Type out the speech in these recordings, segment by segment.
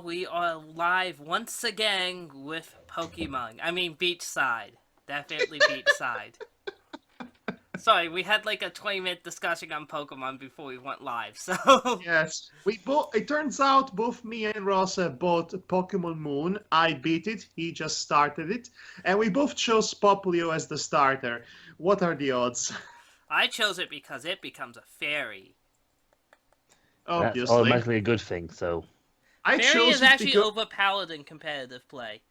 we are live once again with Pokemon. I mean, Beachside. Definitely Beachside. Sorry, we had like a 20-minute discussion on Pokemon before we went live, so... Yes, we both. It turns out both me and Ross bought Pokemon Moon. I beat it. He just started it, and we both chose Poplio as the starter. What are the odds? I chose it because it becomes a fairy. That's Obviously, automatically a good thing, so... I Fairy chose is it actually because overpowered in competitive play.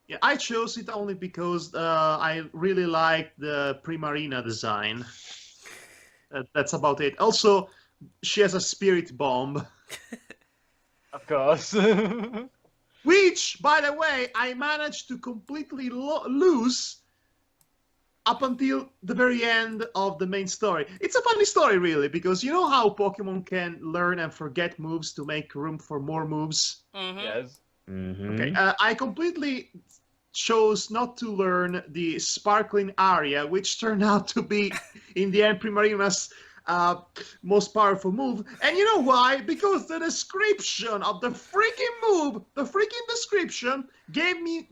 yeah, I chose it only because I really like the Primarina design. That's about it. Also, she has a Spirit Bomb. Of course. Which, by the way, I managed to completely lose up until the very end of the main story. It's a funny story, really, because you know how Pokemon can learn and forget moves to make room for more moves? Mm-hmm. Yes. Okay, I completely chose not to learn the Sparkling Aria, which turned out to be, in the end, Primarina's most powerful move. And you know why? Because the description of the freaking move, the freaking description, gave me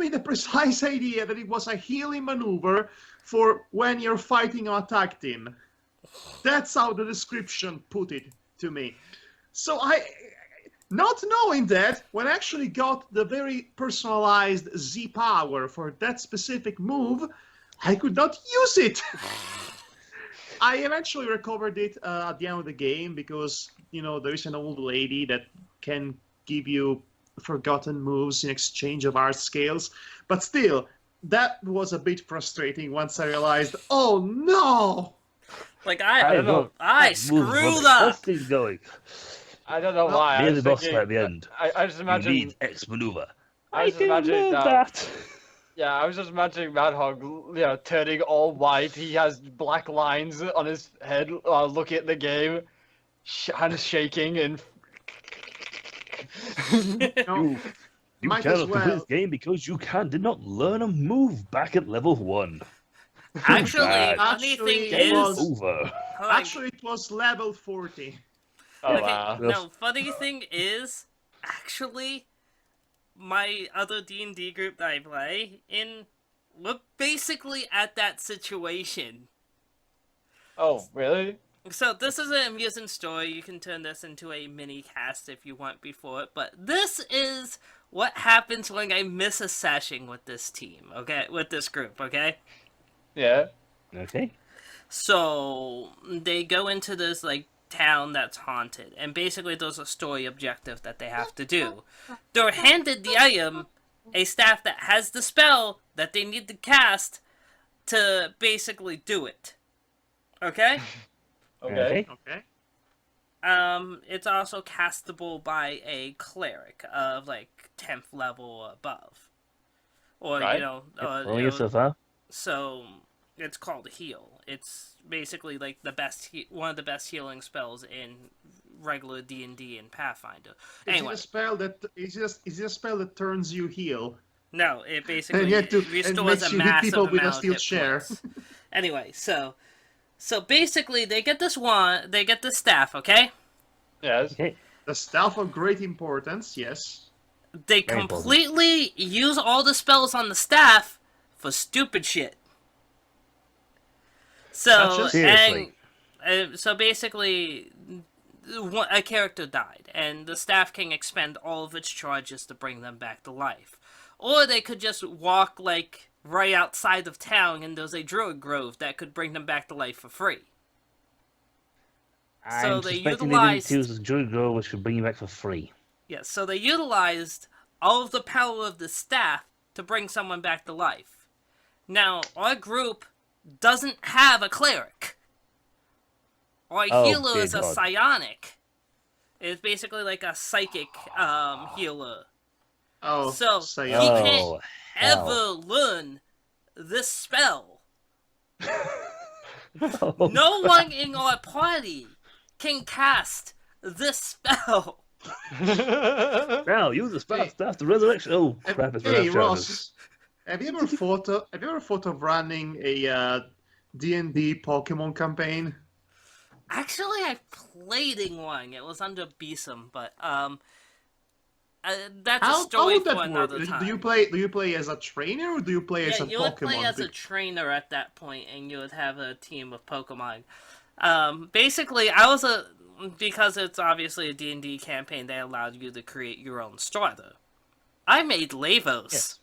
the precise idea that it was a healing maneuver for when you're fighting an attack team. That's how the description put it to me. So not knowing that, when I actually got the very personalized Z power for that specific move, I could not use it. I eventually recovered it at the end of the game because, you know, there is an old lady that can give you forgotten moves in exchange of art scales. But still, that was a bit frustrating once I realized, oh no! Like, I don't know. I screwed up! What's this going? I don't know why. Near I the was boss thinking, fight at the end. I just You imagine. need X maneuver. I just didn't imagine know that. Yeah, I was just imagining Madhog, turning all white. He has black lines on his head, looking at the game, hands shaking, and. No, You might cannot as complete this well. game because you did not learn a move back at level 1. Actually, Bad. funny thing Actually, Game is... over. Actually, it was level 40. Oh Okay, wow. no, funny thing is, actually, my other D&D group that I play in, we're basically at that situation. Oh really? So this is an amusing story. You can turn this into a mini cast if you want before it, but this is what happens when I miss a session with this team, okay? With this group, okay? Yeah. Okay. So they go into this like town that's haunted, and basically there's a story objective that they have to do. They're handed the item, a staff that has the spell that they need to cast to basically do it. Okay? Okay. Okay. It's also castable by a cleric of like 10th level or above, or Right. Only so far. so it's called heal. It's basically like the best one of the best healing spells in regular D&D and Pathfinder. Anyway, Is it a spell that turns you heal? no, it And basically you have to, and restores makes a you hit massive people with a amount of steel hit chair. points. Anyway, so basically they get this staff, okay? Yes. Okay. The staff of great importance, yes. They Very important. completely use all the spells on the staff for stupid shit. So, Such as? Seriously. and so basically, a character died, and the staff can expend all of its charges to bring them back to life. Or they could just walk, like, right outside of town, and there's a druid grove that could bring them back to life for free. So I'm they suspecting utilized... they didn't choose a druid girl, which could bring you back for free. Yes, so they utilized all of the power of the staff to bring someone back to life. Now, our group doesn't have a cleric. Our Oh, healer dear is a God. psionic. It's basically like a psychic healer. Oh, So, say he oh. can't hell. ever learn this spell. Oh, No one in our party can cast this spell. Now, use the spell stuff to resurrection. Oh, crap, it's Hey, Resurrection. Ross, have you ever thought of running a D&D Pokemon campaign? Actually, I played in one. It was under Besom, but that's a How story would for that work? another time. Do you play as a trainer or do you play as Yeah, a you would play Pokemon? as a trainer at that point, and you would have a team of Pokemon. Basically, because it's obviously a D&D campaign, they allowed you to create your own starter. I made Lavos.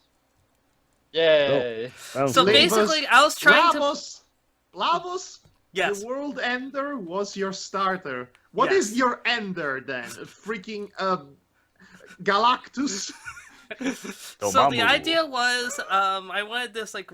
Yay! Well, So Lavos, basically, I was trying Lavos, Yes. the World Ender was your starter. What is Yes. your Ender then? A freaking Galactus? So the idea was, I wanted this I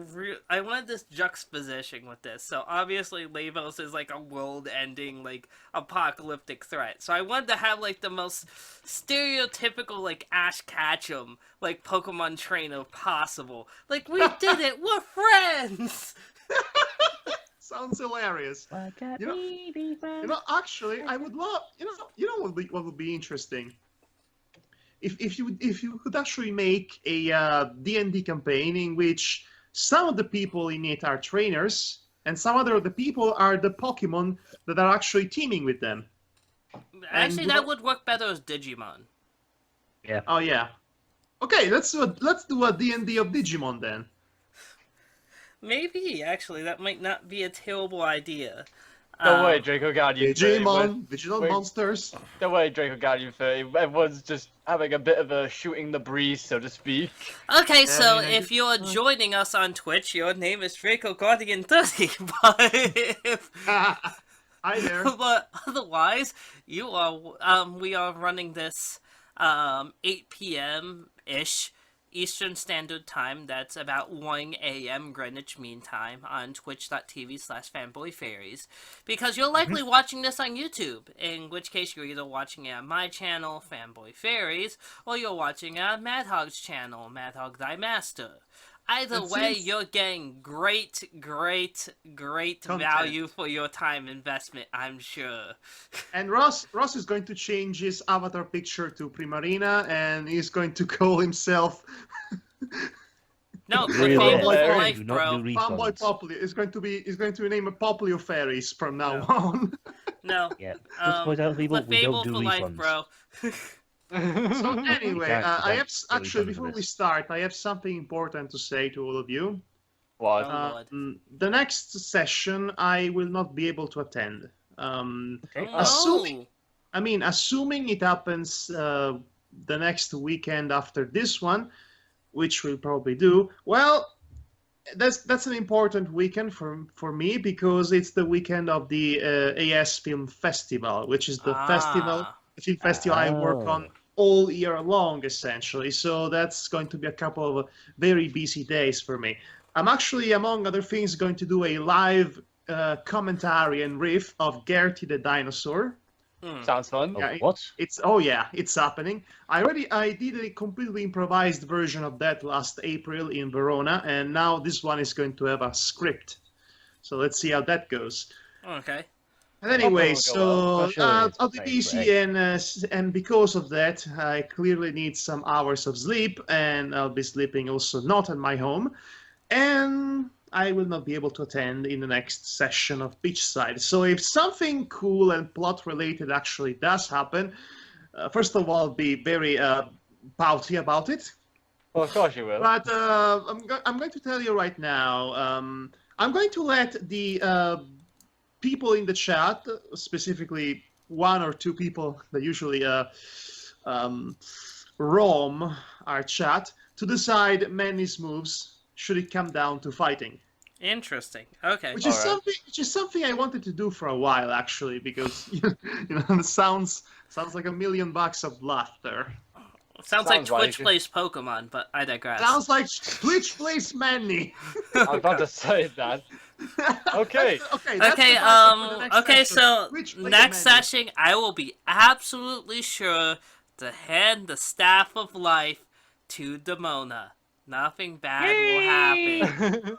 wanted this juxtaposition with this. So obviously, Lavos is like a world-ending, like apocalyptic threat. So I wanted to have like the most stereotypical like Ash Ketchum like Pokemon trainer possible. Like we did it, we're friends. Sounds hilarious. Actually, I would love. What would be interesting? If you could actually make a D&D campaign in which some of the people in it are trainers and some other of the people are the Pokemon that are actually teaming with them. Actually, that would work better as Digimon. Yeah. Oh yeah. Okay, let's do a D&D of Digimon then. Maybe actually that might not be a terrible idea. Don't worry, Draco Guardian 30. Digimon, digital monsters. Don't worry, Draco Guardian 30. Everyone's just having a bit of a shooting the breeze, so to speak. Okay, so I mean, if you're joining us on Twitch, your name is Draco Guardian 30, but Hi there. but otherwise, you are we are running this 8 p.m. ish Eastern Standard Time. That's about 1 a.m. Greenwich Mean Time on twitch.tv/fanboyfairies. Because you're likely watching this on YouTube, in which case you're either watching it on my channel, Fanboy Fairies, or you're watching it on Madhog's channel, Madhog Thy Master. Either way, you're getting great Content. value for your time investment, I'm sure. And Ross is going to change his avatar picture to Primarina, and he's going to call himself No, Really? Fable for Yeah. life, Do not bro. do Fanboy refunds. Poplio. He's going to name a Poplio Fairies from now on. No. Yeah. Just point out to people, But we Fable don't do for life, refunds. bro. So anyway, I have actually refund before for we this. start, I have something important to say to all of you. What? Lord. The next session I will not be able to attend. Okay. Assuming it happens the next weekend after this one, which we'll probably do. Well, that's an important weekend for me because it's the weekend of the AS Film Festival, which is the film festival I work on all year long, essentially. So that's going to be a couple of very busy days for me. I'm actually, among other things, going to do a live commentary and riff of Gertie the Dinosaur. Sounds fun. Oh, Yeah, what? it's happening. I did a completely improvised version of that last April in Verona, and now this one is going to have a script. So let's see how that goes. Okay. And anyway, Hopefully it'll go so well. I'll be busy, and because of that, I clearly need some hours of sleep, and I'll be sleeping also not at my home, and I will not be able to attend in the next session of Beachside. So if something cool and plot related actually does happen, first of all, I'll be very pouty about it. Well, of course you will. But I'm going to tell you right now. I'm going to let the people in the chat, specifically one or two people that usually roam our chat, to decide Manny's moves should it come down to fighting. Interesting. Okay. Which is Alright. something I wanted to do for a while, actually, because it sounds like $1 million of laughter. Sounds like Sounds like Twitch it. plays Pokemon, but I digress. Sounds like Twitch plays Manny. I was about to say that. Okay. Okay. That's Okay, the title for the next okay, session. so Twitch plays next Manny. session, I will be absolutely sure to hand the Staff of Life to Demona. Nothing bad will happen.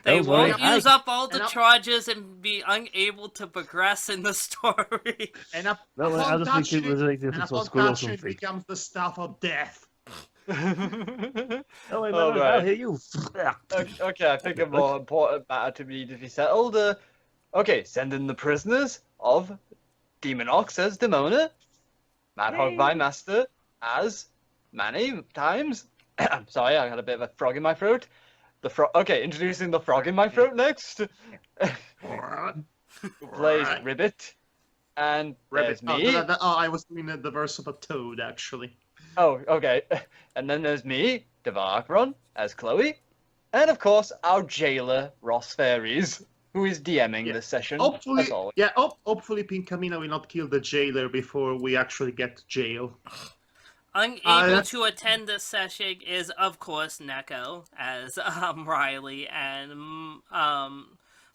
They Don't won't worry, use up all the and I- charges and be unable to progress in the story. And No, I'll just make it resurrected and into a upon squirrel or touching it something. becomes the staff of death. Oh, wait, Oh, wait, I'll right. hear you. Okay, I think a more important matter to be settled. Okay, send in the prisoners of Demon Ox as Demona, Madhog by Master as Manny times. Sorry, I had a bit of a frog in my throat. Okay, introducing the frog in my throat next. Who plays Ribbit. And Rabbit. there's me. I was doing the verse of a toad, actually. Oh, okay. And then there's me, Devarkron, as Chloe. And of course, our jailer, Ross Fairies, who is DMing this session. Hopefully, as always. hopefully Pinkamena will not kill the jailer before we actually get to jail. Unable to attend this session is, of course, Neko as Riley, and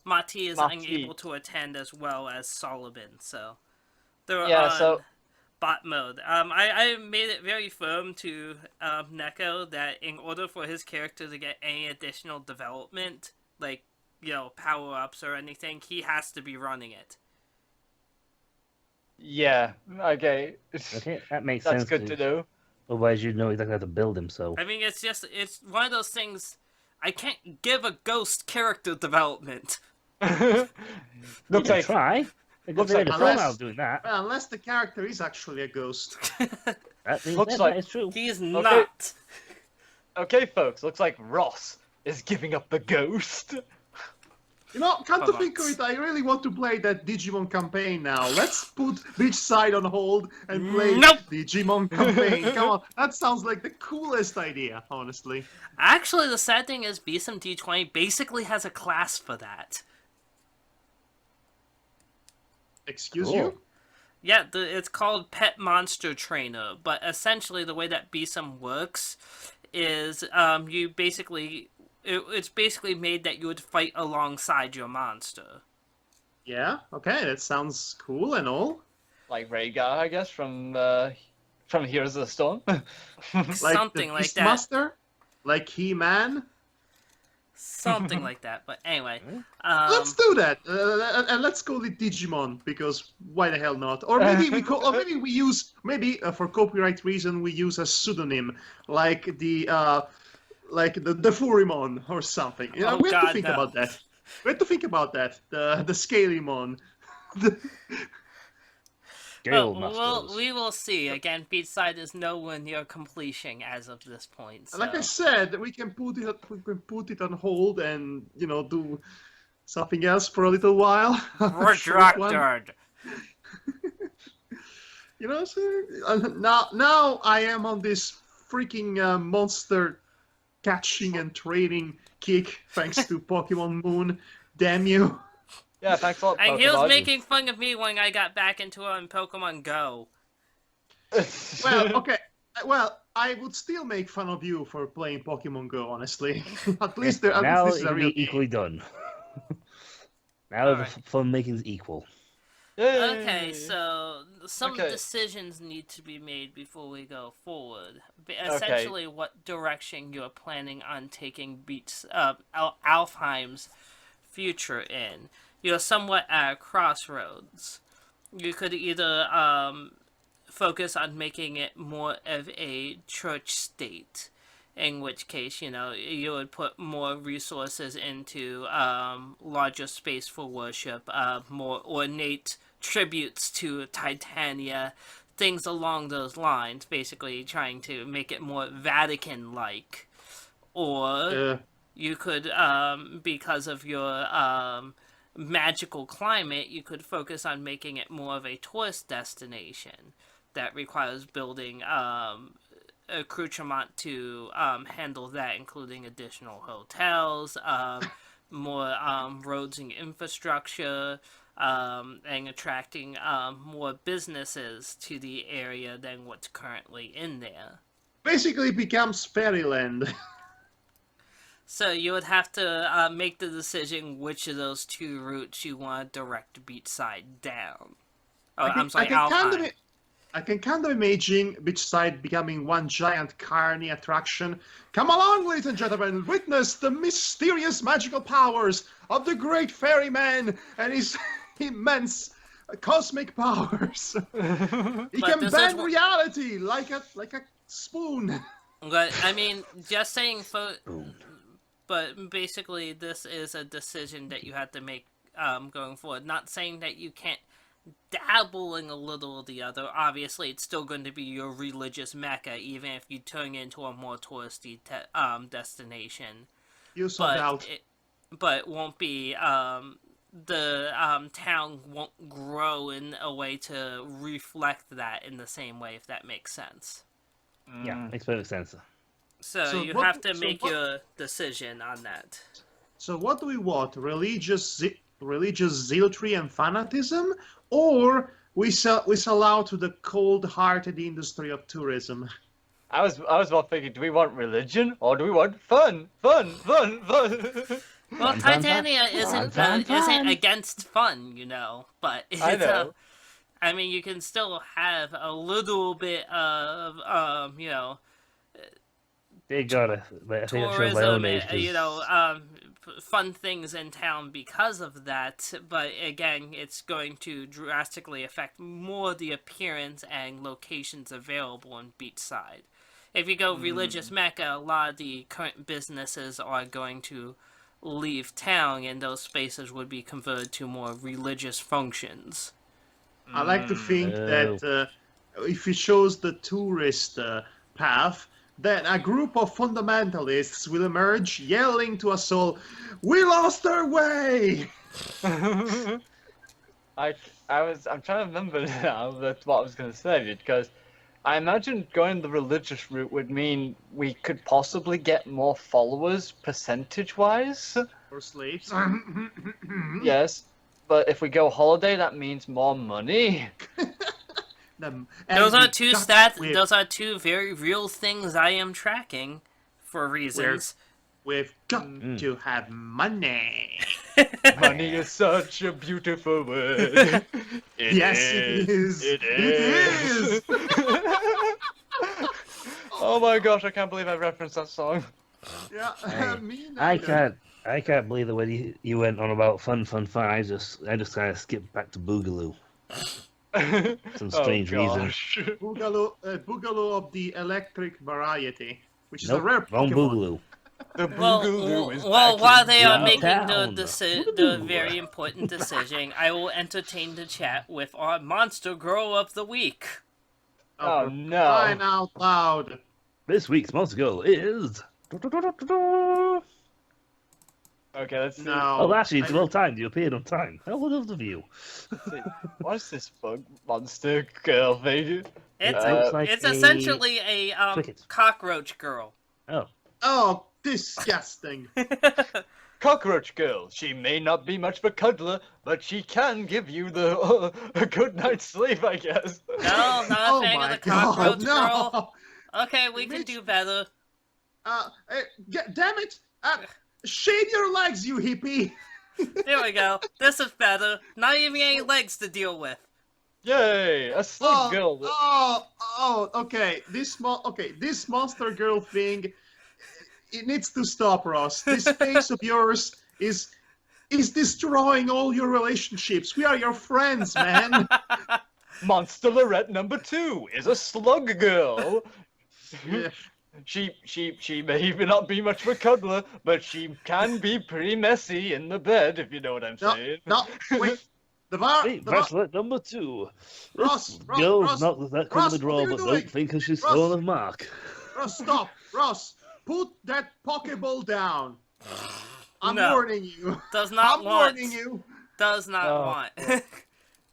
Mati is unable to attend as well as Solomon. So they're on bot mode. I made it very firm to Neko that in order for his character to get any additional development, like power ups or anything, he has to be running it. Yeah. Okay. Okay, that makes That's sense. good to know. Otherwise, you'd know exactly how to build him. So I mean, it's one of those things. I can't give a ghost character development. Looks like try. Looks like unless, doing that. well, unless the character is actually a ghost. Looks like it's true. He's not. Okay, folks. Looks like Ross is giving up the ghost. Come to think of it, I really want to play that Digimon campaign now. Let's put Beachside on hold and play Digimon campaign. Come on, that sounds like the coolest idea, honestly. Actually, the sad thing is, BSM D20 basically has a class for that. Excuse you? Yeah, it's called Pet Monster Trainer, but essentially the way that BSM works is you basically... It's basically made that you would fight alongside your monster. Yeah, okay, that sounds cool and all. Like Rhaegar, I guess, from Heroes of the Storm. Something like that. Beastmaster? Like He-Man? Something like that, but anyway. Let's do that, and let's call it Digimon, because why the hell not? Or maybe we use for copyright reason we use a pseudonym like the Furimon or something. We have to think about that. We have to think about that. The Scalymon. Well, we will see. Again, Beachside is nowhere near completion as of this point. So. Like I said, we can put it on hold and do something else for a little while. Retracted. So now I am on this freaking monster catching and training kick thanks to Pokemon Moon. Damn you. Yeah, thanks a lot, Pokemon. And he was making fun of me when I got back into it on Pokemon Go. Well, okay. Well, I would still make fun of you for playing Pokemon Go, honestly. At least this is a real equally done. Now the fun making is equal. Yay. Okay, so some decisions need to be made before we go forward. Essentially, what direction you're planning on taking Alfheim's future in. You're somewhat at a crossroads. You could either focus on making it more of a church state, in which case, you would put more resources into larger space for worship, more ornate tributes to Titania, things along those lines, basically trying to make it more Vatican-like. Or you could, because of your magical climate, you could focus on making it more of a tourist destination that requires building accoutrement to handle that, including additional hotels, more roads and infrastructure, and attracting more businesses to the area than what's currently in there. Basically, it becomes fairyland. So you would have to make the decision which of those two routes you want to direct Beachside down. Alfheim. I can kind of imagine Beachside becoming one giant carny attraction. Come along, ladies and gentlemen, witness the mysterious magical powers of the great ferryman and his immense cosmic powers. He can bend reality like a spoon. But I mean, just saying, but basically, this is a decision that you have to make going forward. Not saying that you can't dabble in a little of the other. Obviously, it's still going to be your religious mecca, even if you turn it into a more touristy destination. You sold out. But it won't be. The town won't grow in a way to reflect that in the same way, if that makes sense. Yeah, makes perfect sense. So you have to make your decision on that. So what do we want? Religious zealotry and fanatism, or we sell out to the cold-hearted industry of tourism? I was more thinking, do we want religion or do we want fun? Fun. Well, Titania isn't against fun, but it's I know. I mean, you can still have a little bit of They got it. I think I'm sure my own tourism, age. fun things in town because of that. But again, it's going to drastically affect more the appearance and locations available in Beachside. If you go religious Mecca, a lot of the current businesses are going to leave town, and those spaces would be converted to more religious functions. I like to think that if it shows the tourist path, then a group of fundamentalists will emerge yelling to us all, "We lost our way!" I'm trying to remember now that's what I was going to say, because I imagine going the religious route would mean we could possibly get more followers percentage-wise. Or slaves. Yes, but if we go holiday, that means more money. Those are two stats. Those are two very real things I am tracking for reasons. We've got to have money. Money is such a beautiful word. Yes, it is. It is. Oh my gosh, I can't believe I referenced that song. Yeah, me I neither. can't believe the way you went on about fun. I just kind of skipped back to Boogaloo. Some strange reason. Boogaloo of the electric variety, which is a Nope, rare wrong Pokemon. Boogaloo. The Boogaloo is Well, back while in they are town. making the Woohoo. very important decision, I will entertain the chat with our Monster Girl of the Week. Oh for no. Crying out loud. This week's monster girl is. Okay, let's see. No. Oh, actually, it's well timed. You appeared on time. How would of you? What is this bug monster girl thing? It's looks like it's a essentially a cricket. cockroach girl. Oh, Oh, disgusting. Cockroach girl. She may not be much of a cuddler, but she can give you the a good night's sleep, I guess. No, not a Oh fan of my the cockroach god, no. girl. Okay, we can Mitch. do better. Damn it. Shave your legs, you hippie. There we go. This is better. Not even any legs to deal with. Yay! A slug girl. Okay. This monster girl thing, it needs to stop, Ross. This face of yours is destroying all your relationships. We are your friends, man. Monster Lorette number 2 is a slug girl. Yeah. She may even not be much of a cuddler, but she can be pretty messy in the bed, if you know what I'm saying. No, wait. The bar. hey, bracelet number 2. Ross, This Ross, girl's Ross, not that Ross, come the draw, what are you but doing? don't think that she's Ross. full of mark. Ross, stop. Ross, put that Pokeball down. I'm No. warning you. Does not I'm want. warning you. Does not Oh, want.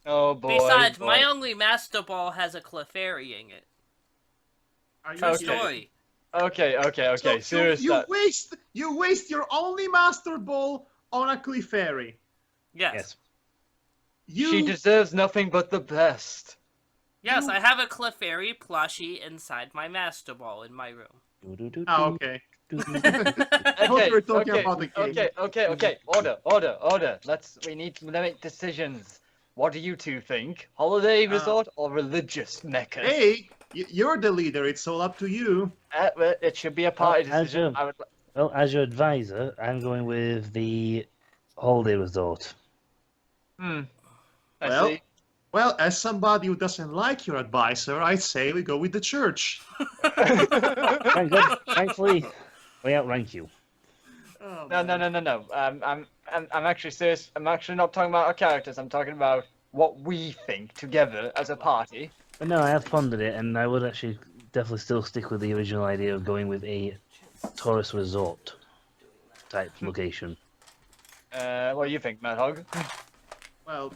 Oh boy. Besides, boy. my only Master Ball has a Clefairy in it. Are you True Okay. story. Okay. So Serious. you waste your only Master Ball on a Clefairy. Yes. She deserves nothing but the best. Yes, I have a Clefairy plushie inside my Master Ball in my room. Oh, okay. I thought Okay, we were talking about the game. okay. Order. We need to make decisions. What do you two think? Holiday resort or religious mecca? Hey, you're the leader. It's all up to you. Well, it should be a party Well, as decision. you- Well, as your advisor, I'm going with the holiday resort. I Well, see. Well, as somebody who doesn't like your advisor, I'd say we go with the church. Thank God, thankfully, we outrank you. Oh, No. man. I'm actually serious. I'm actually not talking about our characters. I'm talking about what we think together as a party. But no, I have pondered it, and I would actually definitely still stick with the original idea of going with a tourist resort type location. What do you think, Madhog? Well,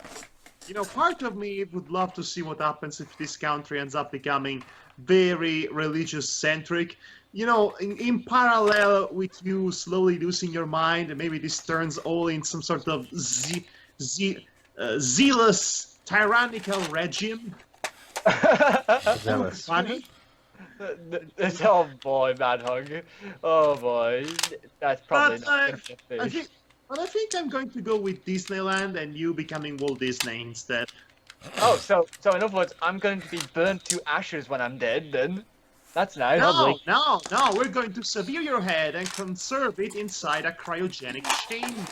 part of me would love to see what happens if this country ends up becoming very religious centric. In parallel with you slowly losing your mind, and maybe this turns all in some sort of zealous, tyrannical regime. Zealous. Funny. Oh boy, Madhog. Oh boy, that's probably But not gonna be a I fish. think I'm going to go with Disneyland and you becoming Walt Disney instead. Oh, so in other words, I'm going to be burnt to ashes when I'm dead. Then that's nice. No, we're going to sever your head and conserve it inside a cryogenic chamber.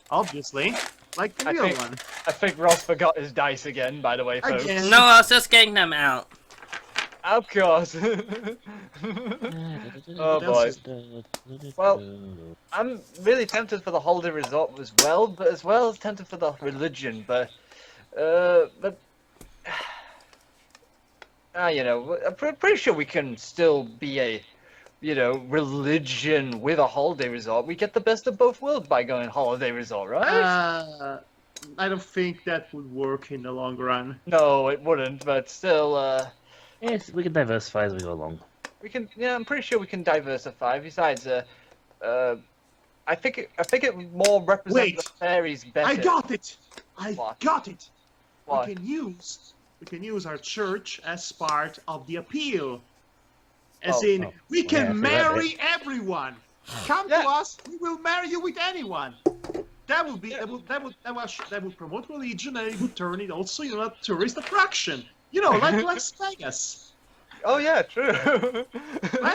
Obviously, like the real one. I think Ross forgot his dice again. By the way, folks. Again. No, I was just getting them out. Of course. Oh boy. Well, I'm really tempted for the holiday resort as well, but as well as tempted for the religion. But I'm pretty sure we can still be a, religion with a holiday resort. We get the best of both worlds by going holiday resort, right? I don't think that would work in the long run. No, it wouldn't. But still, Yes, we can diversify as we go along. we can. Yeah, I'm pretty sure we can diversify. Besides, I think it more represents Wait, the fairies better. I got it. What? Got it. What? We can use our church as part of the appeal. We yeah, can I forgot marry everyone. Come Yeah. to us, we will marry you with anyone. That would promote religion, and it would turn it also a tourist attraction. Like Las Vegas. Oh yeah, true.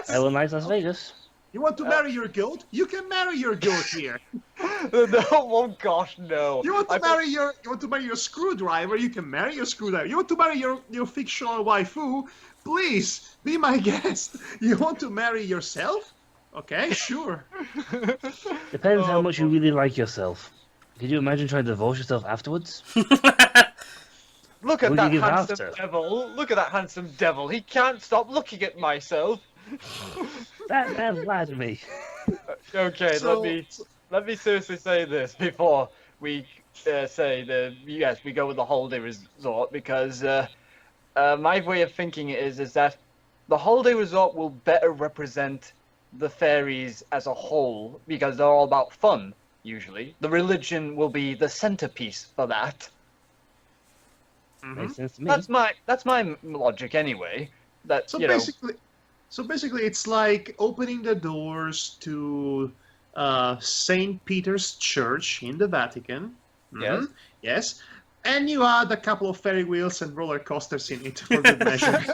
Hello, nice Las Vegas. You want to marry your goat? You can marry your goat here. No, oh gosh, no. You want to marry your screwdriver? You can marry your screwdriver. You want to marry your fictional waifu? Please be my guest. You want to marry yourself? Okay, sure. Depends how much you really like yourself. Could you imagine trying to divorce yourself afterwards? Look at Would that you give handsome after? devil. Look at that handsome devil. He can't stop looking at myself. That lied to me. Okay, So- let me seriously say this before we say we go with the holiday resort, because my way of thinking is that the holiday resort will better represent the fairies as a whole, because they're all about fun usually. The religion will be the centerpiece for that. Makes sense to me. That's my logic anyway. That So basically, it's like opening the doors to Saint Peter's Church in the Vatican. Yes. Yes. And you add a couple of Ferry wheels and roller coasters in it for good measure.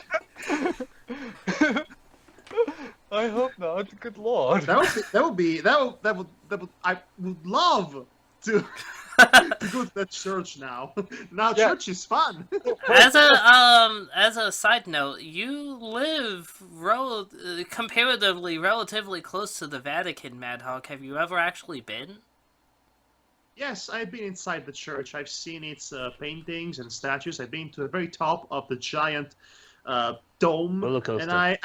I hope not. Good lord. I would love to go to that church now. Now Yeah. church is fun. As a side note, you live comparatively relatively close to the Vatican, Madhog. Have you ever actually been? Yes, I've been inside the church. I've seen its paintings and statues. I've been to the very top of the giant dome, Roller coaster. and I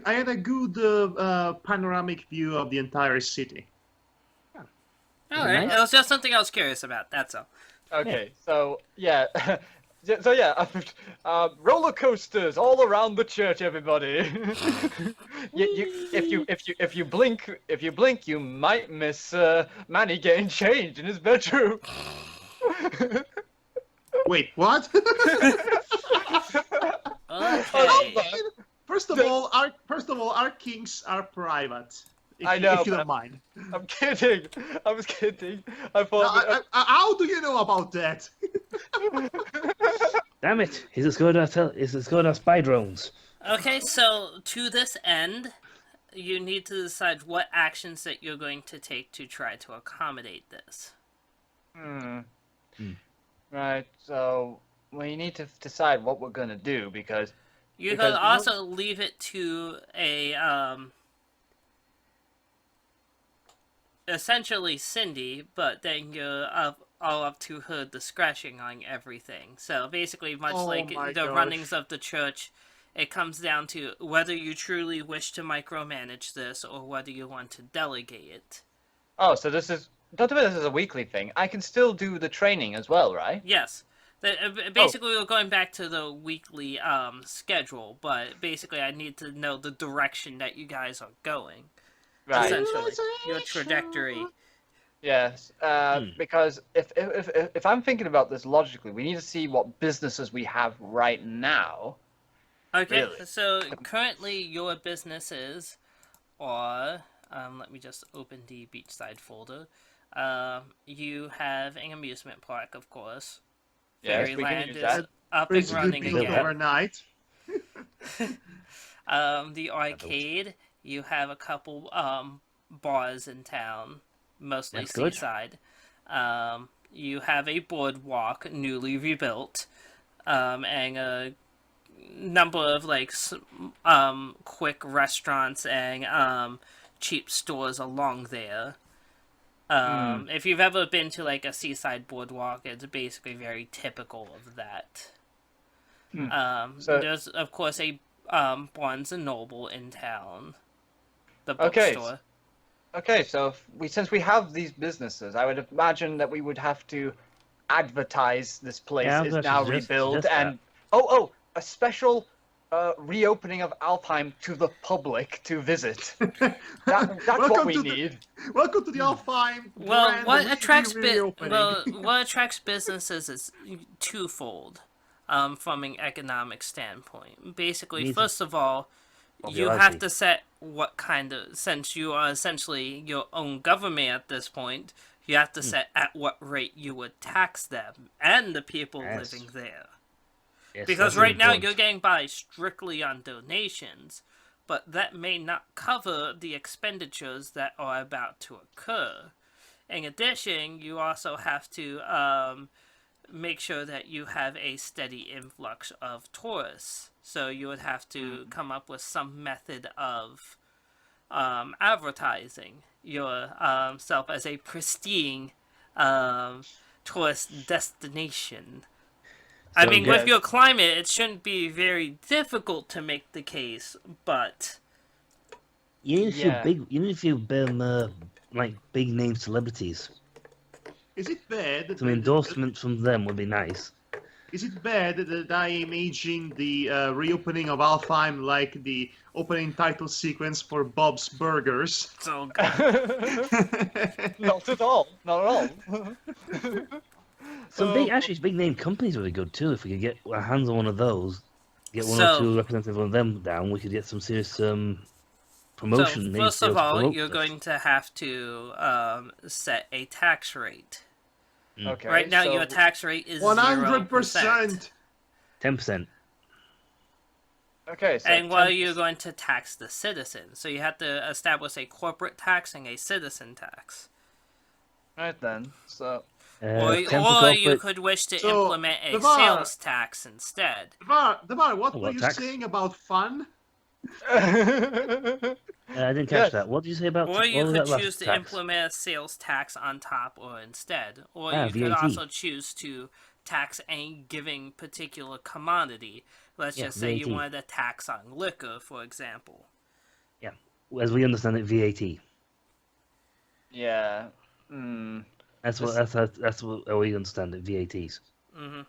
had a good panoramic view of the entire city. All right, nice? it was just something I was curious about. That's all. Okay, so yeah, roller coasters all around the church, everybody. If you blink, you might miss Manny getting changed in his bedroom. Wait, what? Okay. First of all, our kinks are private. I know, if you but- don't mind. I'm kidding. I was kidding. I Now, thought. how do you know about that? Damn it! He's as good as spy drones. Okay, so to this end, you need to decide what actions that you're going to take to try to accommodate this. Right. So we need to decide what we're gonna do, because You Because could also leave it to a essentially Cindy, but then you're all up to her discretion on everything. So basically, much Oh like my the gosh. runnings of the church, it comes down to whether you truly wish to micromanage this or whether you want to delegate it. Oh, so this is don't tell me this is a weekly thing. I can still do the training as well, right? Yes. Basically, we're going back to the weekly schedule, but basically, I need to know the direction that you guys are going. Right. Essentially, your trajectory. Yes. Because if I'm thinking about this logically, we need to see what businesses we have right now. Okay, Really? so currently your businesses are, let me just open the Beachside folder. You have an amusement park, of course. Yes, we can Fairyland use is that. up and Basically running built again. overnight. The arcade, you have a couple bars in town, mostly That's good. seaside. You have a boardwalk newly rebuilt, and a number of like quick restaurants and cheap stores along there. If you've ever been to like a seaside boardwalk, it's basically very typical of that. So- There's of course a Barnes and Noble in town, the Okay. bookstore. Okay, so since we have these businesses, I would imagine that we would have to advertise this place Yeah, I was is gonna now suggest rebuilt that. and a special reopening of Alfheim to the public to visit. That's what Welcome we to the- need. Welcome to the Alfheim. Well, grand what attracts reopening. what attracts businesses is twofold, from an economic standpoint. Basically, Needs- first of all, you Popularity. have to set what kind of, since you are essentially your own government at this point, you have to set at what rate you would tax them and the people Yes. living there. Yes, Because that's right now important. you're getting by strictly on donations, but that may not cover the expenditures that are about to occur. In addition, you also have to make sure that you have a steady influx of tourists. So you would have to come up with some method of advertising yourself as a pristine tourist destination. I So mean, get- with your climate, it shouldn't be very difficult to make the case, but You need a few Yeah. big. You need a few like big name celebrities. Is it bad? Some endorsements from them would be nice. Is it bad that I imagine the reopening of Alfheim like the opening title sequence for Bob's Burgers? so Not at all. Not at all. Some big name companies would be good too. If we could get our hands on one of those, get one So- or two representatives of them down, we could get some serious promotion. So maybe first of sales to all, promote you're this. going to have to set a tax rate. Okay. Right now, so- your tax rate is 100%. 10%. Okay. So And while 10%. you're going to tax the citizen, so you have to establish a corporate tax and a citizen tax. Right then. So. Or 10 for you corporate. could wish to So, implement a Devar- sales tax instead. Devar, what Oh, were what you tax? saying about fun? I didn't catch Yes. that. What did you say about? Or what you was could that last choose to tax? implement a sales tax on top or instead. Or Ah, you could VAT. also choose to tax a given particular commodity. Let's Yeah, just say you VAT. wanted a tax on liquor, for example. As we understand it, VAT. Yeah. Hmm. That's what we understand it. VATs. Hmm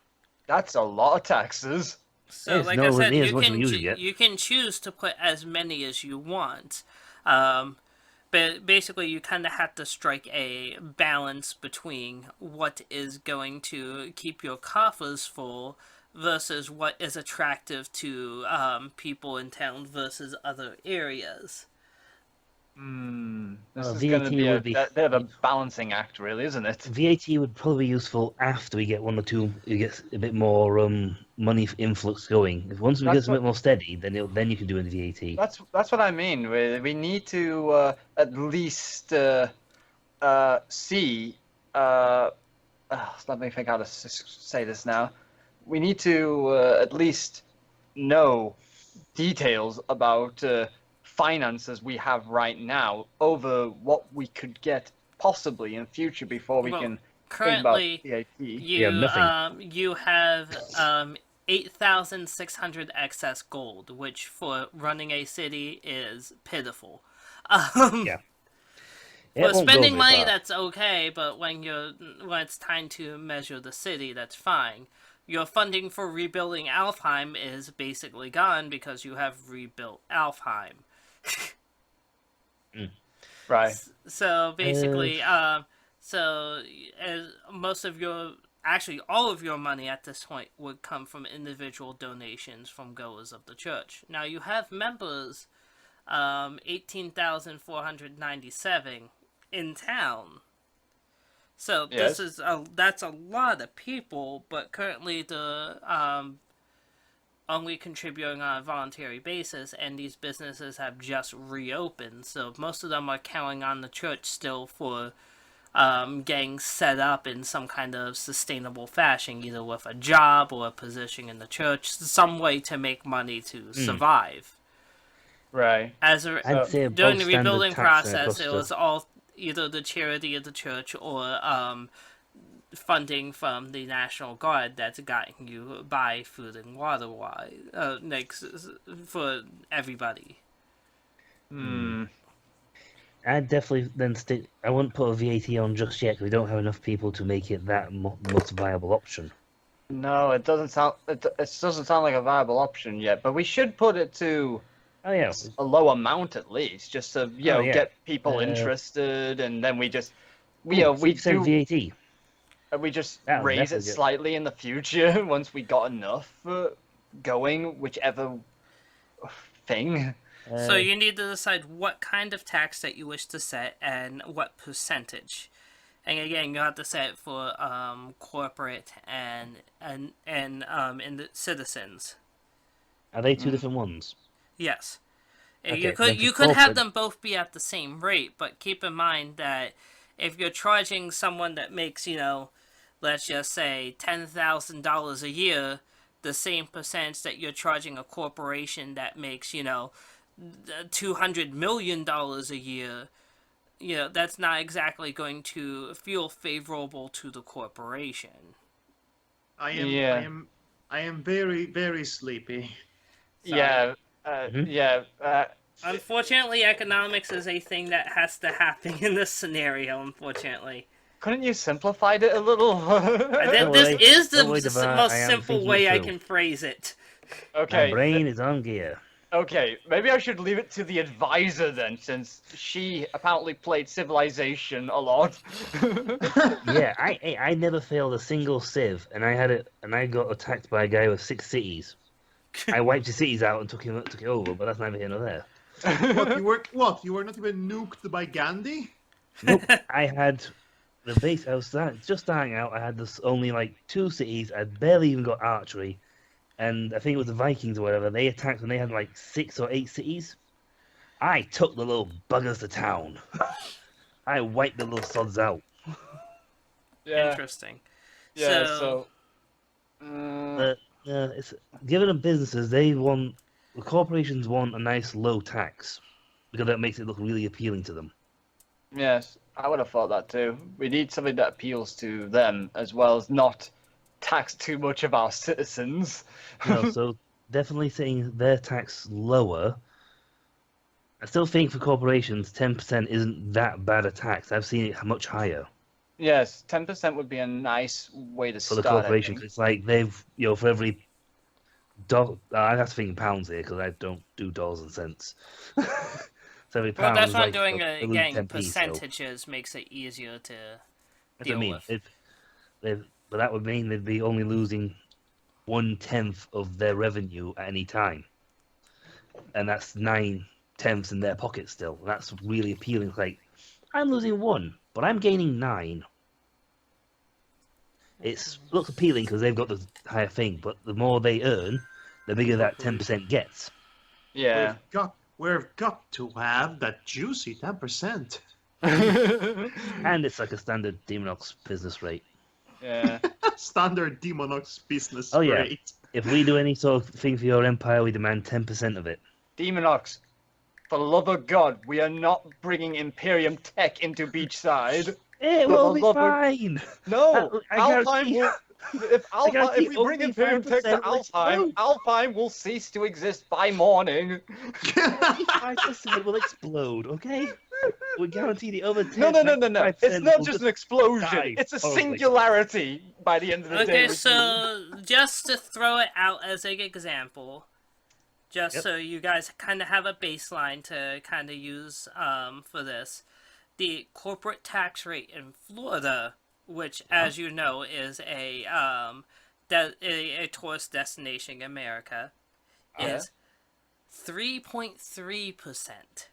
That's a lot of taxes. So, It's like I nowhere said, near as you much as can we usually get. you can choose to put as many as you want, but basically you kind of have to strike a balance between what is going to keep your coffers full versus what is attractive to people in town versus other areas. This Well, is going to VAT be a would be- bit of a balancing act, really, isn't it? VAT would probably be useful after we get one or two. You get a bit more money influx going. If once we That's get a bit more steady, then you can do a VAT. That's what I mean. We need to at least see. Let me think how to say this now. We need to at least know details about finances we have right now over what we could get possibly in future before we Well, can think about currently, VAT? you nothing. you have 8,600 excess gold, which for running a city is pitiful. Um, Yeah. for It won't go spending very money, far. that's okay, but when it's time to measure the city, that's fine. Your funding for rebuilding Alfheim is basically gone because you have rebuilt Alfheim. Right. So Uh, basically, so as most of your, actually all of your money at this point would come from individual donations from goers of the church. Now you have members, 18,497 in town. So Yes. that's a lot of people, but currently the only contributing on a voluntary basis, and these businesses have just reopened. So most of them are counting on the church still for getting set up in some kind of sustainable fashion, either with a job or a position in the church, some way to make money to survive. Right. As I'd So say during above the standard rebuilding tax process, across it the. was all either the charity of the church or funding from the National Guard that's gotten you by food and water for everybody. I'd definitely then stick. I wouldn't put a VAT on just yet because we don't have enough people to make it that most viable option. no, it doesn't sound. It doesn't sound like a viable option yet. But we should put it to Oh yeah. a low amount at least, just to Oh yeah. get people interested, and then we just we Ooh, we 6% do VAT. we just That'll raise it definitely get. slightly in the future once we got enough going, whichever thing. So you need to decide what kind of tax that you wish to set and what percentage. And again, you have to set it for corporate and in the citizens. Are they two different ones? Yes. Okay, You then could for you could have corporate- them both be at the same rate, but keep in mind that if you're charging someone that makes, let's just say $10,000 a year, the same percentage that you're charging a corporation that makes, $200 million a year, that's not exactly going to feel favorable to the corporation. I am Yeah. I am I am very, very sleepy. Sorry. Yeah. Mhm. Yeah. Unfortunately, economics is a thing that has to happen in this scenario, unfortunately. Couldn't you simplify it a little? Don't This worry. is the Don't worry, Devar, most I am simple thinking way it I through. can phrase it. My Okay. brain is on gear. Okay, maybe I should leave it to the advisor then, since she apparently played Civilization a lot. Yeah, I never failed a single civ, and I got attacked by a guy with 6 cities. I wiped his cities out and took it over, but that's neither here nor there. What? You were not even nuked by Gandhi? Nope, I had the base. I was just starting out. I had only like 2 cities. I barely even got archery, and I think it was the Vikings or whatever. They attacked when they had like 6 or 8 cities. I took the little buggers to town. I wiped the little sods out. Yeah, Interesting. yeah, So- But it's given them businesses, the corporations want a nice low tax because that makes it look really appealing to them. yes, I would have thought that too. We need something that appeals to them as well as not tax too much of our citizens. So definitely setting their tax lower. I still think for corporations, 10% isn't that bad a tax. I've seen it much higher Yes, 10% would be a nice way to for the start. I corporation. think. It's like they've, for every dollar, I have to think in pounds here because I don't do dollars and cents. So every Well, pound that's is why like doing they lose again 10p, so percentages makes it easier to that's what I deal mean. with. But that would mean they'd be only losing 1/10 of their revenue at any time, and that's 9/10 in their pocket still. That's really appealing. It's like I'm losing 1, but I'm gaining 9. It looks appealing because they've got the higher thing, but the more they earn, the bigger that 10% gets. Yeah. We've got to have that juicy 10%. And it's like a standard Demonox business rate. Yeah. Standard Demonox business Oh, yeah. rate. If we do any sort of thing for your empire, we demand 10% of it. Demonox, For the love of God, we are not bringing Imperium Tech into Beachside. It For will the be love of- fine. No, I Alpine guarantee- will. I guarantee If we bring only Imperium Tech to 5% will Alpine, explode. Alpine will cease to exist by morning. 5% will explode, okay? We guarantee the other 10, No. It's 95% not will just an explosion. die It's a horribly. singularity by the end of the day. Okay, so just to throw it out as an example, just Yep. so you guys kind of have a baseline to kind of use for this, the corporate tax rate in Florida, which, as you know, is a tourist destination in America, is 3.3%.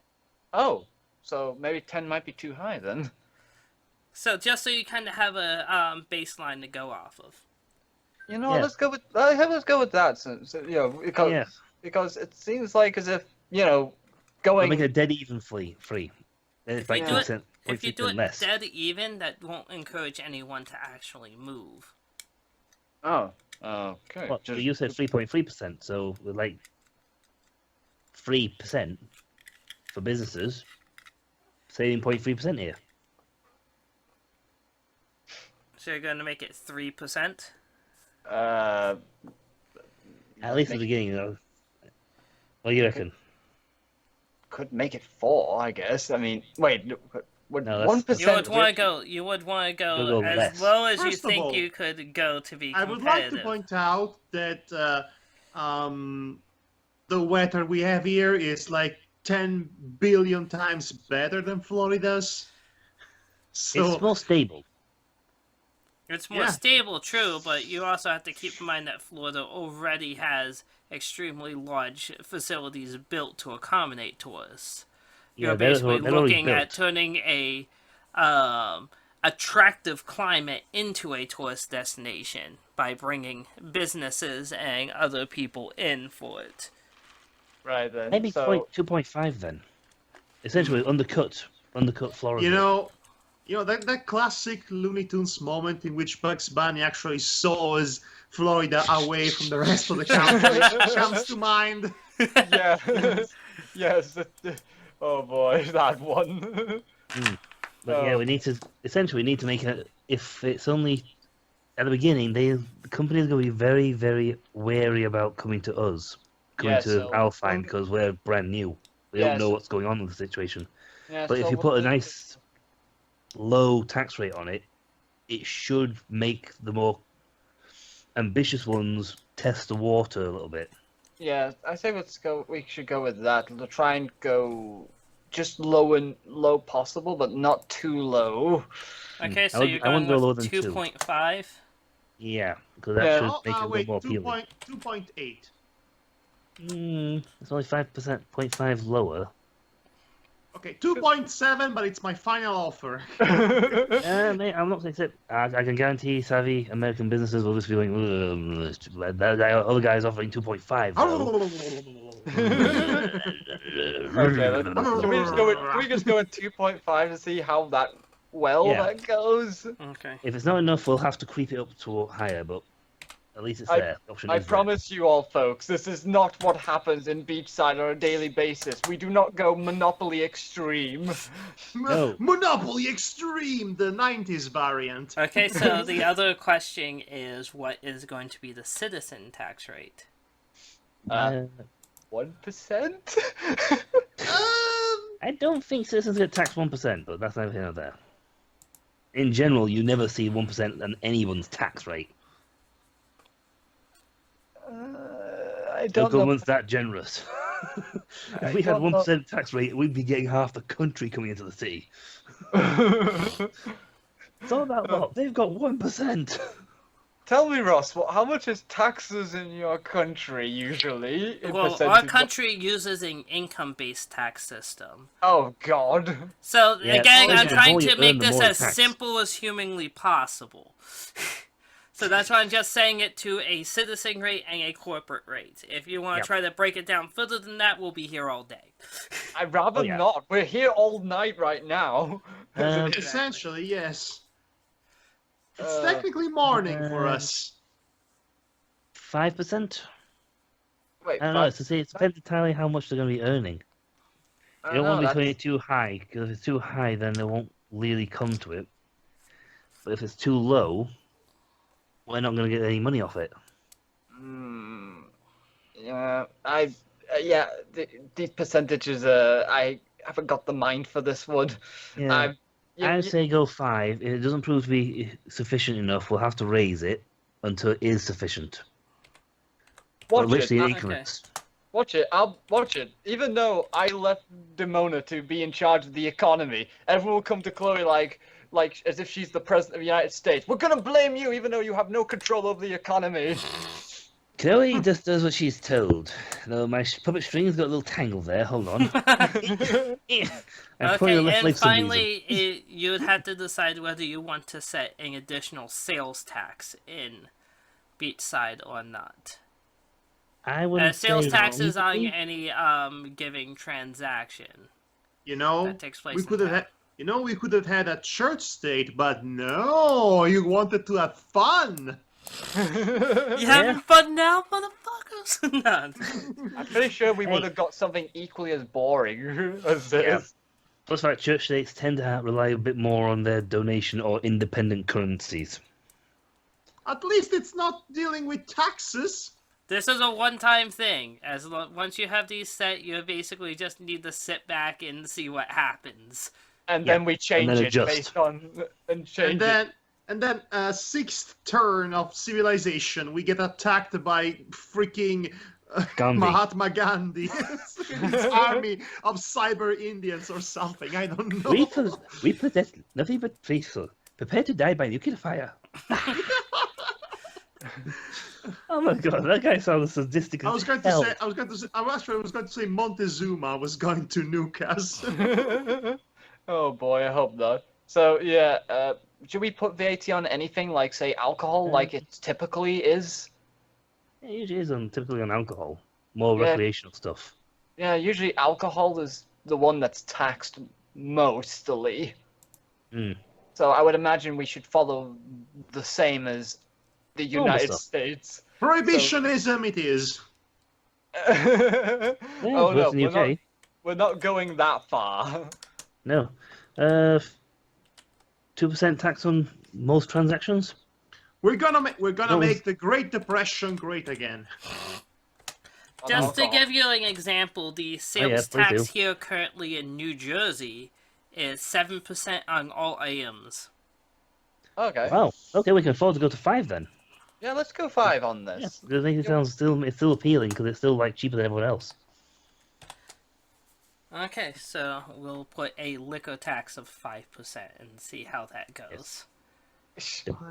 Oh, so maybe 10 might be too high then. So just so you kind of have a baseline to go off of. You know, Yeah. let's go with that. Because it seems like as if We'll going. make it dead even free. Then it's If you like do 2%, If you do it 0.3% less. dead even, that won't encourage anyone to actually move. Oh, okay. Well, but you said 3.3%, so we're like 3% for businesses, saving 0.3% here. So you're going to make it 3%? Uh, At least at the beginning, though. What do you reckon? could make it 4, I guess. I mean, wait, would No, that's- 1%? You would want to go. You would want to You'll go go as less. low as you First of think all, you could go to be I would like to competitive. point out that the weather we have here is like 10 billion times better than Florida's. So It's more stable. It's more Yeah. stable, true, but you also have to keep in mind that Florida already has extremely large facilities built to accommodate tourists. You're they're basically already looking at built. turning a attractive climate into a tourist destination by bringing businesses and other people in for it. Right then. Maybe So 2.5 then. Essentially, undercut Florida. you know that classic Looney Tunes moment in which Bugs Bunny actually saws Florida away from the rest of the country comes to mind. yeah, yes. Oh boy, that one. But yeah, we need to make it. If it's only at the beginning, the companies are going to be very, very wary about coming to us, coming Yeah, to so- Alpine because we're brand new. We Yeah, don't know so- what's going on with the situation. Yeah, But if so you what put a the- nice low tax rate on it, it should make the more ambitious ones test the water a little bit. Yeah, I say we should go with that. We'll try and go just low possible, but not too low. Okay, so I you're wouldn't going go lower with than 2. 2.5? Yeah, because that Yeah. should Oh, make it a wait, little more appealing. 2.8. It's only 5%, 0.5 lower. Okay, 2.7, but it's my final offer. Mate, I'm not saying it. I can guarantee savvy American businesses will just be going, "Ugh, it's too bad." That guy, other guy's offering 2.5. Okay, can we just go with 2.5 to see how that Yeah. that goes? Okay. If it's not enough, we'll have to creep it up to higher, but at least it's there. The option I is there. promise you all, folks, this is not what happens in Beachside on a daily basis. We do not go Monopoly extreme. No. Monopoly Extreme, the 90s variant. Okay, so the other question is what is going to be the citizen tax rate? 1%? I don't think citizens get taxed 1%, but that's neither here nor there. In general, you never see 1% on anyone's tax rate. I No don't know. government's that generous. If we had don't know. 1% tax rate, we'd be getting half the country coming into the city. It's all about what? They've got 1%. Tell me, Ross, how much is taxes in your country usually? In Well, our percentage? country uses an income-based tax system. Oh God. So, Yeah, again, the I'm more trying you to earn, make the this more as tax. simple as humanly possible. So that's why I'm just saying it to a citizen rate and a corporate rate. If you want to Yep. try to break it down further than that, we'll be here all day. I'd rather Oh, yeah. not. We're here all night right now. Essentially, yes. It's Uh, technically morning for uh, us. 5%? Wait, I don't know. It depends entirely how much they're going to be earning. You don't want to be putting that's... it too high, because if it's too high, then they won't really come to it. But if it's too low, we're not going to get any money off it. Yeah, yeah, these percentages, I haven't got the mind for this one. Yeah. You, I'd you, say go 5. If it doesn't prove to be sufficient enough, we'll have to raise it until it is sufficient. Or watch literally it. in Okay. increments. Watch it. I'll watch it. Even though I left Demona to be in charge of the economy, everyone will come to Chloe like as if she's the president of the United States. We're gonna blame you, even though you have no control over the economy. Chloe just does what she's told. Though my puppet string's got a little tangle there. Hold on. I'm pulling the Okay, left and leg for some reason. finally, you would have to decide whether you want to set an additional sales tax in Beachside or not. I wouldn't Sales say taxes on immediately. any giving transaction You know, that takes place we in could have town. had. You know, we could have had a church state, but no, you wanted to have fun. You having fun now, motherfuckers? No. I'm pretty sure we Hey. would have got something equally as boring as Yeah. this. Plus, fact, church states tend to rely a bit more on their donation or independent currencies. At least it's not dealing with taxes. This is a one-time thing. Once you have these set, you basically just need to sit back and see what happens. And Yeah, then we change then it adjust. based on and change And then sixth turn of civilization, we get attacked by freaking Gandhi. Mahatma Gandhi, his army of cyber Indians or something. I don't know. We possess nothing but faithful, prepared to die by nuclear fire. Oh my god, that guy sounds sadistic. I was going to hell. say, I was going to say Montezuma was going to nuke us. it. Oh boy, I hope not. So yeah, should we put VAT on anything like say alcohol, like it typically is? It usually is typically on alcohol, more Yeah. recreational stuff. Yeah, usually alcohol is the one that's taxed mostly. Mm. So I would imagine we should follow the same as the Normal United stuff. States. Prohibitionism it is. Yeah, Oh worse no, than UK. we're not going that far. No. 2% tax on most transactions? We're gonna No, make the Great Depression great again. Just to alcohol. give you an example, the sales please tax do. here currently in New Jersey is 7% on all items. Okay. Wow. Okay, we can afford to go to 5 then. Yeah, let's go 5 on Yeah, this. because I think it's still appealing because it's still like cheaper than everyone else. Okay, so we'll put a liquor tax of 5% and see how that goes.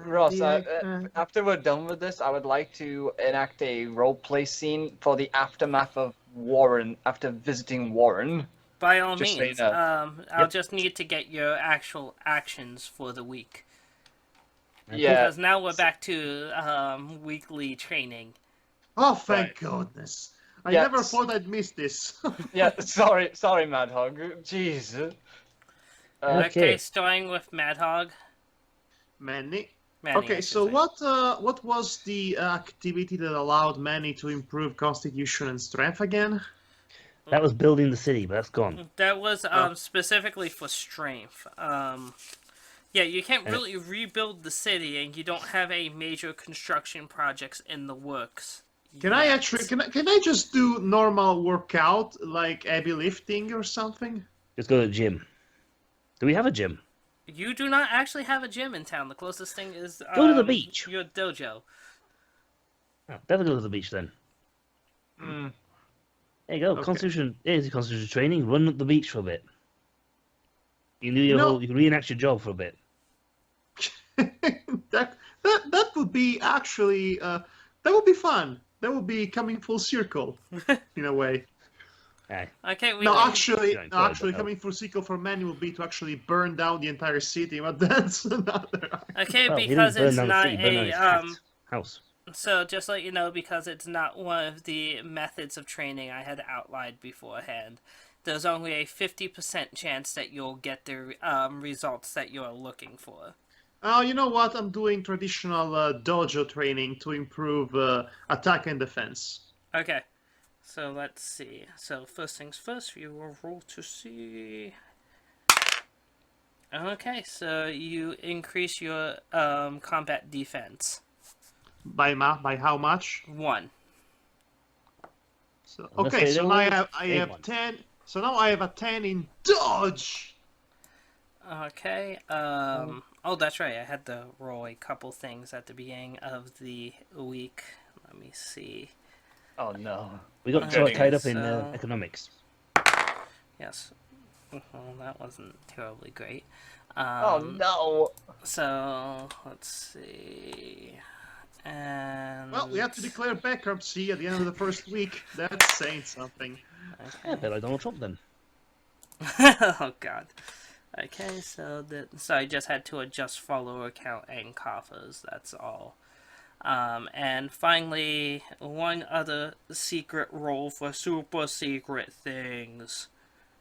Ross, Yeah, after we're done with this, I would like to enact a roleplay scene for the aftermath of Warren, after visiting Warren. By all Just so you means, know. I'll just need to get your actual actions for the week. Yeah. Because now we're back to weekly training. Oh, thank Right. goodness! I Yes. never thought I'd miss this. Yeah, sorry, Madhog. Jeez. Okay. Okay, starting with Madhog. Manny. Manny, I Okay, should so say. what was the activity that allowed Manny to improve constitution and strength again? That was building the city, but that's gone. That was specifically for strength. Yeah, you can't really rebuild the city, and you don't have any major construction projects in the works. Can I yet. actually can I just do normal workout like heavy lifting or something? Just go to the gym. Do we have a gym? You do not actually have a gym in town. The closest thing is Go to the beach. Your dojo. Oh, definitely go to the beach then. Mm. There you go. Okay. Constitution. Here's your constitution training. Run up the beach for a bit. You can do No. you can reenact your job for a bit. that would be actually that would be fun. That would be coming full circle in a way. Aye. Okay, we No, can- actually, Yeah, enjoy actually that. coming full circle for Manny would be to actually burn down the entire city, but that's another. Okay, Well, he because didn't burn it's down the not city, he burned down his house. So just let you know, because it's not one of the methods of training I had outlined beforehand, there's only a 50% chance that you'll get the results that you're looking for. Oh, you know what? I'm doing traditional dojo training to improve attack and defense. Okay. So let's see. So first things first, you will roll to see. Okay, so you increase your combat defense By how much? 1. So Unless okay, they so now don't I save have one. 10. So now I have a 10 in dodge. Okay. Oh, that's right. I had to roll a couple things at the beginning of the week. Let me see. Oh no. We got sort of Okay, tied up in so- economics. Yes. Well, that wasn't terribly great. Oh no. So let's see. And Well, we have to declare bankruptcy at the end of the first week. That's saying something. Yeah, a bit like Donald Trump then. Oh God. Okay, so I just had to adjust follower count and coffers. That's all. And finally, one other secret role for super secret things.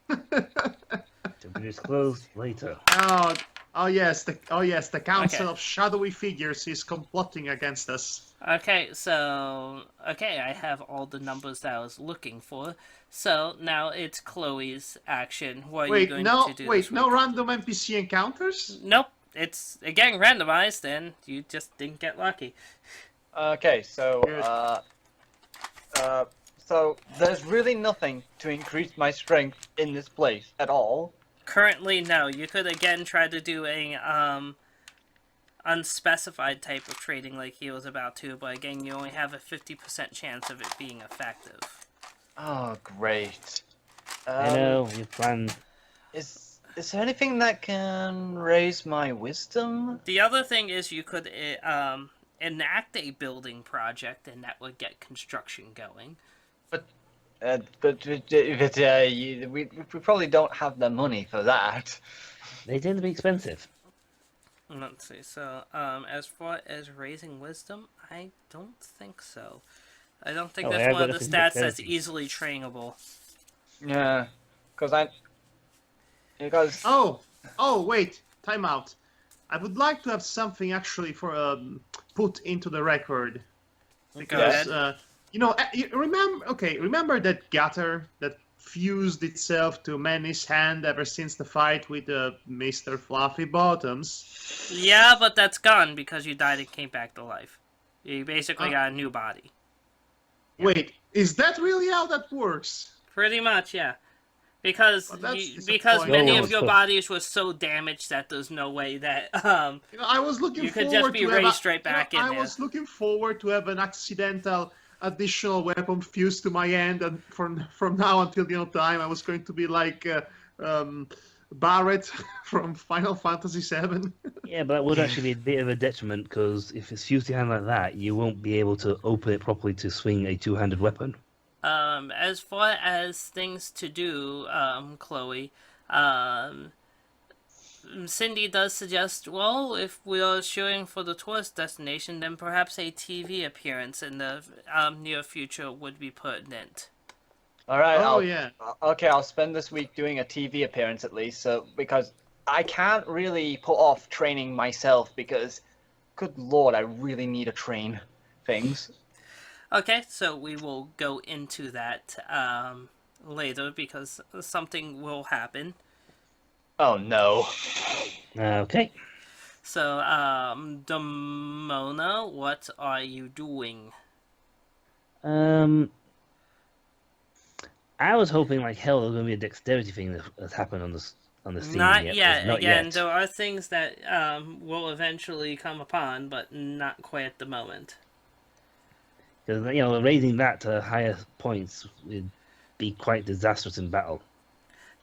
To be disclosed later. Oh yes, the Council Okay. of Shadowy Figures is complotting against us. Okay, so I have all the numbers that I was looking for. So now it's Chloe's action. What are you going to do? This No week? random NPC encounters? Nope. It's again randomized, and you just didn't get lucky. Okay, so Good. so there's really nothing to increase my strength in this place at all. Currently, no. You could again try to do a unspecified type of trading like he was about to, but again, you only have a 50% chance of it being effective. Oh, great. I know, you plan. Is there anything that can raise my wisdom? The other thing is you could enact a building project, and that would get construction going. We probably don't have the money for that. They tend to be expensive. Let's see. So, as far as raising wisdom, I don't think so. I don't think Oh, that's I've one got of the a stats that's dexterity. easily trainable. Yeah, because Oh wait, time out. I would like to have something actually for put into the record Go because ahead. remember that gutter that fused itself to Manny's hand ever since the fight with Mr. Fluffy Bottoms. Yeah, but that's gone because you died and came back to life. You basically Uh, got a new body. Wait, is that really how that works? Pretty much, yeah. Because Well, that's because disappointing. many Yo, of your so- bodies were so damaged that there's no way that I was looking You could forward just be to have raised straight back in I there. was looking forward to have an accidental additional weapon fused to my hand, and from now until the end of time, I was going to be like Barrett from Final Fantasy VII. Yeah, but that would actually be a bit of a detriment because if it's fused to your hand like that, you won't be able to open it properly to swing a two-handed weapon. as far as things to do, Chloe, Cindy does suggest, well, if we are shooting for the tourist destination, then perhaps a TV appearance in the near future would be pertinent. all right. Oh yeah. Okay, I'll spend this week doing a TV appearance at least, so because I can't really put off training myself because, good lord, I really need to train things. Okay, so we will go into that later because something will happen. Oh no. Okay. So, Demona, what are you doing? I was hoping like hell there was going to be a dexterity thing that happened on the scene. Not yet. yet. Not Again, yet. there are things that will eventually come upon, but not quite at the moment. Because raising that to higher points would be quite disastrous in battle.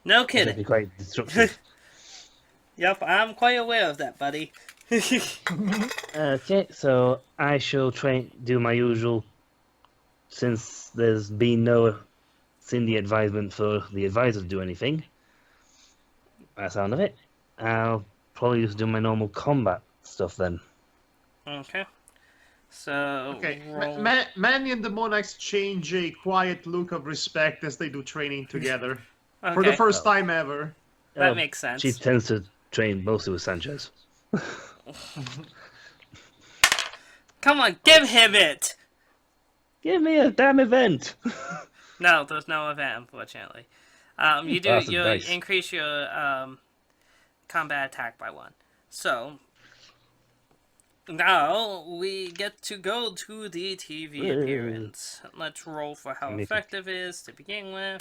No It'd kidding. be quite destructive. Yep, I'm quite aware of that, buddy. Okay, so I shall do my usual. Since there's been no Cindy advisement for the advisor to do anything, by the sound of it, I'll probably just do my normal combat stuff then. Okay. So, Okay. roll- Manny and the Mona exchange a quiet look of respect as they do training together okay. for the first time ever. That makes sense. She tends to train mostly with Sanchez. Come on, give him it! Give me a damn event! No, there's no event, unfortunately. You do Bastard you dice. increase your combat attack by 1. So now we get to go to the TV Woo. appearance. Let's roll for how Magnific. effective it is to begin with.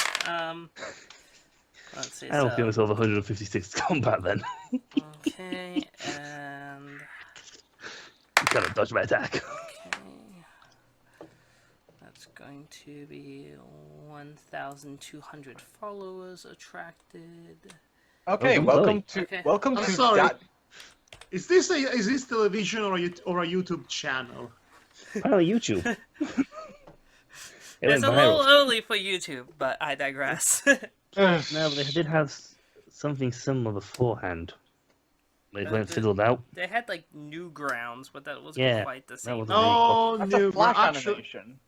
Let's see. I don't feel So myself 156 combat then. okay, and Gotta dodge my attack. okay, that's going to be 1,200 followers attracted. Okay, Oh, welcome to Okay. welcome I'm to sorry. that. Is this television or a YouTube channel? Oh, YouTube. It It's went a little viral. early for YouTube, but I digress. No, but they did have something similar beforehand. It went fizzled out. They had like Newgrounds, but that wasn't Yeah, quite the that same. was Oh, That's a Flash actually, animation.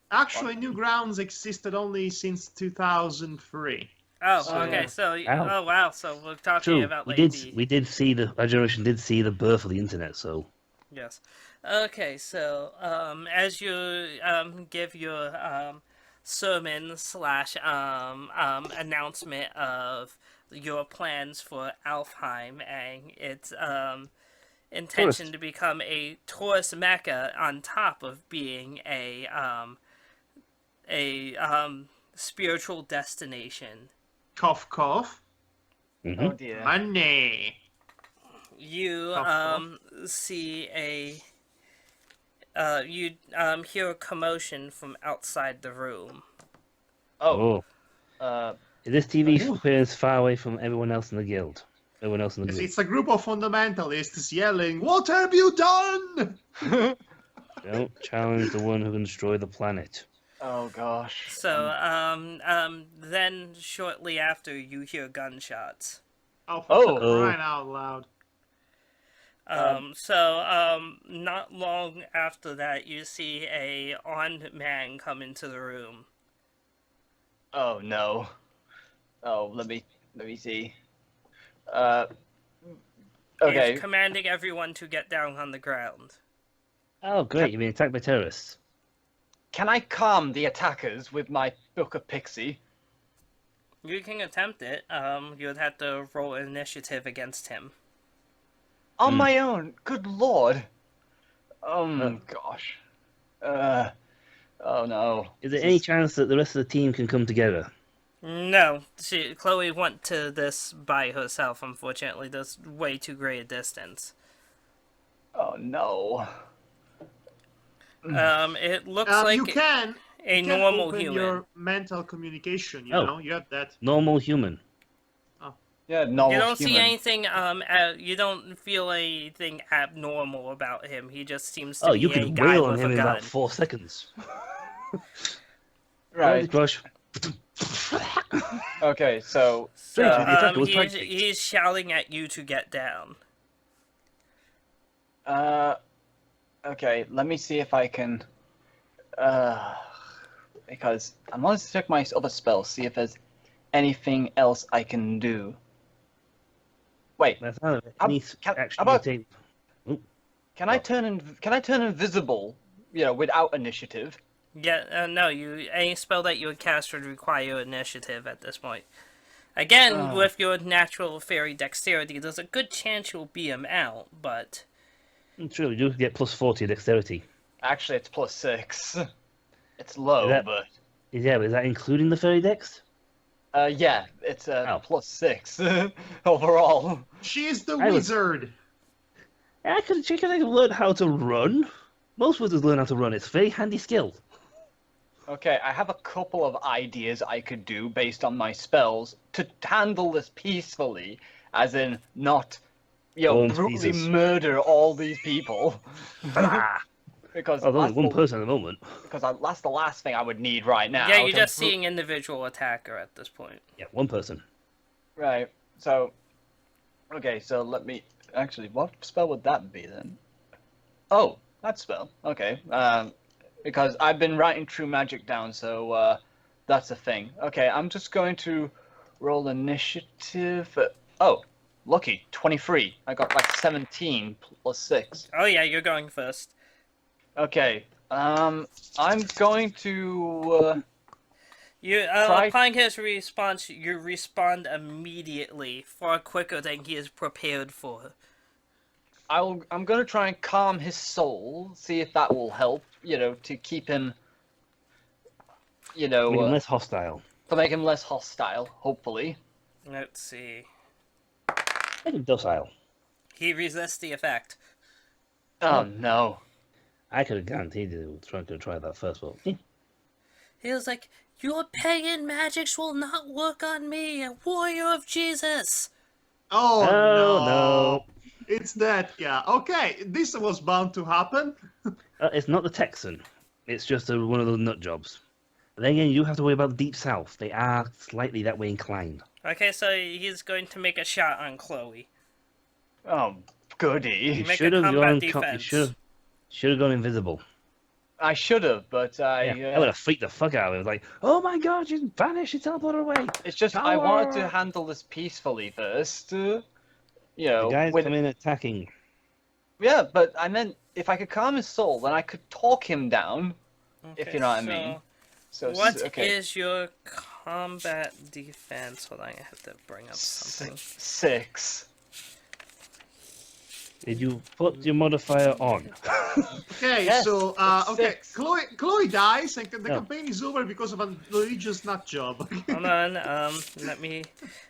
Newgrounds existed only since 2003. Oh, So- okay. So, Ow. oh wow. So we're talking True. about We like did. We did see our generation did see the birth of the internet. So Yes. Okay. So, as you give your sermon slash announcement of your plans for Alfheim and its intention Tourist. to become a tourist mecca on top of being a spiritual destination. Cough, cough. mhm. Oh dear. Money. You Cough, see a you hear a commotion from outside the room. Oh. Oh, Uh, is this TV Ooh. appearance far away from everyone else in the guild? Everyone else in the Yes, group. it's a group of fundamentalists yelling, "What have you done?" Don't challenge the one who can destroy the planet. oh gosh. So then shortly after you hear gunshots. Oh, Oh. for crying out loud. Not long after that, you see a armed man come into the room. Oh no. Oh, let me see. Okay. He's commanding everyone to get down on the ground. Oh, great! You've been attacked by terrorists. Can I calm the attackers with my Book of Pixie? You can attempt it. You'd have to roll initiative against him. On Hmm. my own. Good lord. Gosh. Oh no. Is there any chance that the rest of the team can come together? No, Chloe went to this by herself. Unfortunately, there's way too great a distance. Oh no. It looks You like can a you can normal open human. your mental communication. You Oh. know, you have that. Normal human. Yeah, no. You don't see anything. You don't feel anything abnormal about him. He just seems to Oh, be you a could guy wail on with him a in gun. about 4 seconds. Right. Crush. Okay, so Straight to the attacker was He's, tactics. he's shouting at you to get down. okay, let me see if I can because I wanted to check my other spells, see if there's anything else I can do. Wait, That's not I'm- any can- action how about- you take. can I turn invisible, without initiative? Yeah, no. Any spell that you would cast would require initiative at this point. Again, Oh. with your natural fairy dexterity, there's a good chance you'll beat him out, but True, you do get plus 40 dexterity. Actually, it's +6. It's low, Is that- but Yeah, but is that including the fairy dex? yeah, it's Oh. +6 overall. She's the I was- wizard. I could check if I can learn how to run. Most wizards learn how to run. It's a very handy skill. Okay, I have a couple of ideas I could do based on my spells to handle this peacefully, as in not, Bones brutally pieces. murder all these people. Ah! Because Oh, there's that's only one the- person at the moment. because that's the last thing I would need right now. yeah, you're to just bru- seeing individual attacker at this point. Yeah, one person. Right. So, okay. So let me actually. What spell would that be then? Oh, that spell. Okay. Because I've been writing True Magic down, so that's a thing. Okay, I'm just going to roll initiative. Oh, lucky 23. I got like 17 +6. Oh yeah, you're going first. Okay. I'm going to. You Try- upon his response, you respond immediately, far quicker than he is prepared for. I'm gonna try and calm his soul, see if that will help. To keep him. Make him less hostile. To make him less hostile, hopefully. Let's see. Make him docile. He resists the effect. Oh no. I could have guaranteed he was trying to try that first, but He was like, "Your pagan magics will not work on me, a warrior of Jesus." Oh, Oh, no. no. It's that guy. Okay, this was bound to happen. It's not the Texan. It's just one of those nut jobs. But then again, you have to worry about the Deep South. They are slightly that way inclined. Okay, so he's going to make a shot on Chloe. Oh, goody. You Make a should have combat gone. defense. You should have gone invisible. I should have, but Yeah, that would have freaked the fuck out of him. It was like, oh my god, you vanished, you teleported away. It's just I wanted to Power! handle this peacefully first. The guys with come in attacking. yeah, but I meant if I could calm his soul, then I could talk him down. If you know what I mean. So What is okay. your combat defense? Hold on, I have to bring up something. 6. Did you put your modifier on? Okay, Yes, so it's okay, 6. Chloe dies, and the No. campaign is over because of a religious nut job. Hold on, let me.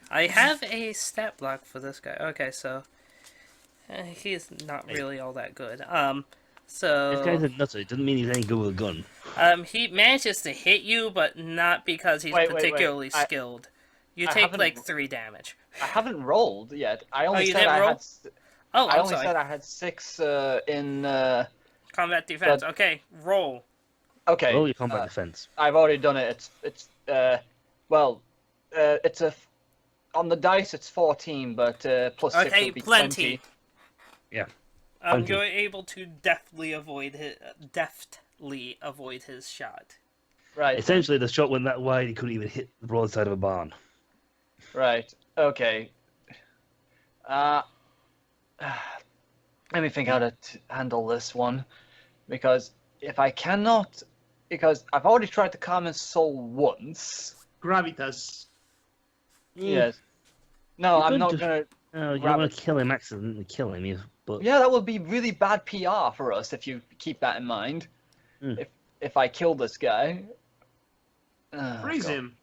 I have a stat block for this guy. Okay, so he's not really all that good. This guy's So a nutter. It doesn't mean he's any good with a gun. he manages to hit you, but not because he's Wait, wait. particularly I- skilled. You I take haven't- like 3 damage. I haven't rolled yet. I only you said didn't I roll? had. Oh, I I'm only sorry. said I had 6 in. Combat defense. Okay, roll. Okay. Roll your combat defense. I've already done it. It's on the dice it's 14, but plus 6 Okay, would be plenty. 20. Yeah. Plenty. You're able to deftly avoid his shot. Right. Essentially, the shot went that wide, he couldn't even hit the broadside of a barn. Right. Okay. Let me think how to handle this one, because if I cannot, because I've already tried to calm his soul once. Gravitas. Yes. No, You I'm could not just- gonna. Oh, you Grab want it. to kill him, accidentally kill him, but Yeah, that would be really bad PR for us if you keep that in mind. Hmm. If I kill this guy. Oh, Freeze God. him.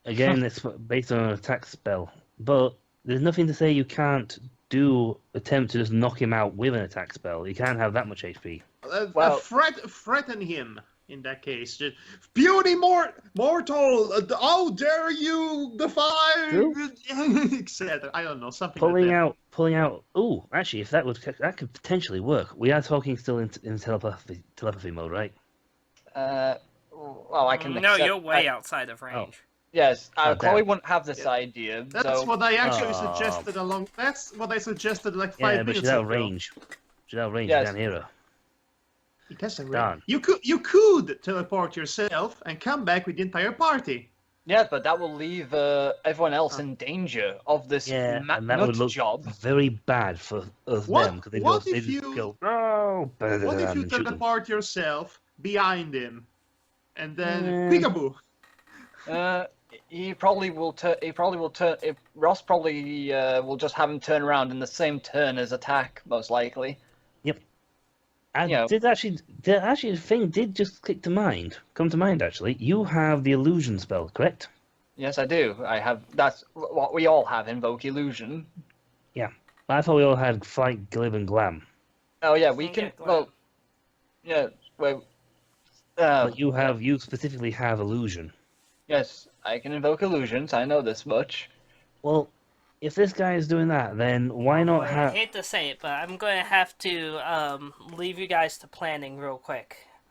again, it's based on an attack spell. But there's nothing to say you can't attempt to just knock him out with an attack spell. You can't have that much HP. Well- Threaten him in that case. Just, Puny mortal, how dare you defy, etc. I don't know, something Pulling like that. out. Oh, actually, if that could potentially work. We are talking still in telepathy mode, right? Well, I can. No, accept- you're way outside of range. Yes, Oh, Chloe damn. wouldn't have this idea. That's so what I actually Oh. suggested That's what I suggested like 5 Yeah, but minutes she's out of ago. range. She's out of range. Yes. You can't hear her. It has a Darn. range. You could teleport yourself and come back with the entire party. yeah, but that will leave everyone else in danger of this Yeah, and that nut would look job. very bad for us What- them because they what just, if they you- just go, oh, What if you and shoot them. teleport yourself behind him, and then Yeah. peekaboo? He probably will turn. Ross probably will just have him turn around in the same turn as attack, most likely. And you know. the thing did just come to mind actually. You have the illusion spell, correct? Yes, I do. I have. That's what we all have. Invoke illusion. I thought we all had fight, glib, and glam. Oh yeah, we Yeah, can. go Well, ahead. yeah. Well. But you specifically have illusion. Yes, I can invoke illusions. I know this much. Well, if this guy is doing that, then why not I have? hate to say it, but I'm going to have to leave you guys to planning real quick.